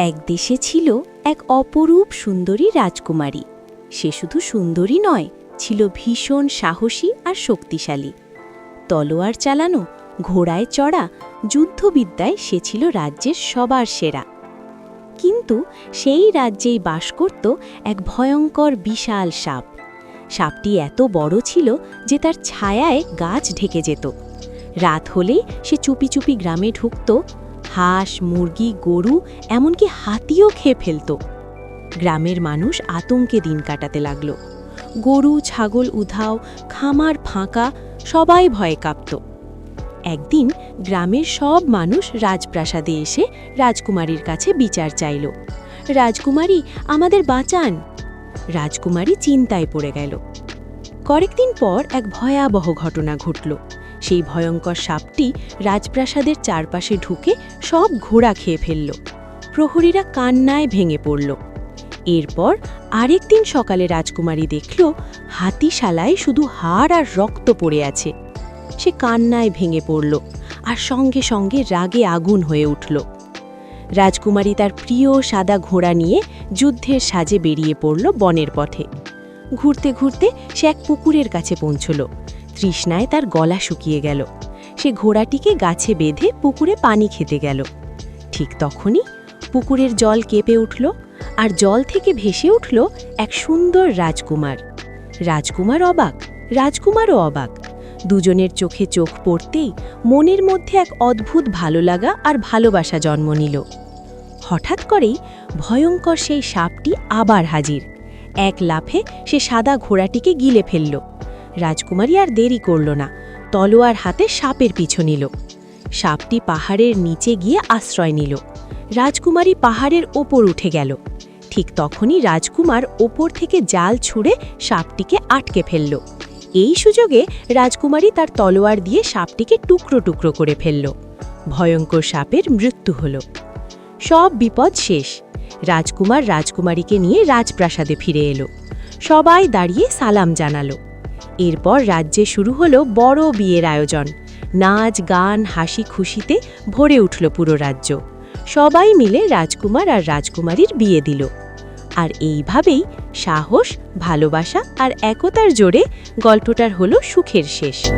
এক দেশে ছিল এক অপরূপ সুন্দরী রাজকুমারী। সে শুধু সুন্দরী নয়, ছিল ভীষণ সাহসী আর শক্তিশালী। তলোয়ার চালানো, ঘোড়ায় চড়া, যুদ্ধবিদ্যায় সে ছিল রাজ্যের সবার সেরা। কিন্তু সেই রাজ্যেই বাস করত এক ভয়ঙ্কর বিশাল সাপ। সাপটি এত বড় ছিল যে তার ছায়ায় গাছ ঢেকে যেত। রাত হলেই সে চুপি চুপি গ্রামে ঢুকত, হাঁস, মুরগি, গরু, এমনকি হাতিও খেয়ে ফেলত। গ্রামের মানুষ আতঙ্কে দিন কাটাতে লাগল। গরু, ছাগল উধাও, খামার ফাঁকা, সবাই ভয়ে কাঁপত। একদিন গ্রামের সব মানুষ রাজপ্রাসাদে এসে রাজকুমারীর কাছে বিচার চাইল। রাজকুমারী, আমাদের বাঁচান। রাজকুমারী চিন্তায় পড়ে গেল। কয়েকদিন পর এক ভয়াবহ ঘটনা ঘটল। সেই ভয়ঙ্কর সাপটি রাজপ্রাসাদের চারপাশে ঢুকে সব ঘোড়া খেয়ে ফেলল। প্রহরীরা কান্নায় ভেঙে পড়ল। এরপর আরেকদিন সকালে রাজকুমারী দেখল হাতিশালায় শুধু হাড় আর রক্ত পড়ে আছে। সে কান্নায় ভেঙে পড়ল আর সঙ্গে সঙ্গে রাগে আগুন হয়ে উঠল। রাজকুমারী তার প্রিয় সাদা ঘোড়া নিয়ে যুদ্ধের সাজে বেরিয়ে পড়ল বনের পথে। ঘুরতে ঘুরতে সে এক পুকুরের কাছে পৌঁছল। তৃষ্ণায় তার গলা শুকিয়ে গেল। সে ঘোড়াটিকে গাছে বেঁধে পুকুরে পানি খেতে গেল। ঠিক তখনই পুকুরের জল কেঁপে উঠল, আর জল থেকে ভেসে উঠল এক সুন্দর রাজকুমার। রাজকুমার অবাক, রাজকুমারও অবাক। দুজনের চোখে চোখ পড়তেই মনের মধ্যে এক অদ্ভুত ভালো লাগা আর ভালোবাসা জন্ম নিল। হঠাৎ করেই ভয়ঙ্কর সেই সাপটি আবার হাজির। এক লাফে সে সাদা ঘোড়াটিকে গিলে ফেলল। রাজকুমারী আর দেরি করল না, তলোয়ার হাতে সাপের পিছু নিল। সাপটি পাহাড়ের নিচে গিয়ে আশ্রয় নিল। রাজকুমারী পাহাড়ের ওপর উঠে গেল। ঠিক তখনই রাজকুমার ওপর থেকে জাল ছুঁড়ে সাপটিকে আটকে ফেলল। এই সুযোগে রাজকুমারী তার তলোয়ার দিয়ে সাপটিকে টুকরো টুকরো করে ফেলল। ভয়ঙ্কর সাপের মৃত্যু হল। সব বিপদ শেষ। রাজকুমার রাজকুমারীকে নিয়ে রাজপ্রাসাদে ফিরে এলো। সবাই দাঁড়িয়ে সালাম জানালো। এরপর রাজ্যে শুরু হলো বড় বিয়ের আয়োজন। নাচ, গান, হাসি খুশিতে ভরে উঠল পুরো রাজ্য। সবাই মিলে রাজকুমার আর রাজকুমারীর বিয়ে দিল। আর এইভাবেই সাহস, ভালোবাসা আর একতার জোরে গল্পটার হলো সুখের শেষ।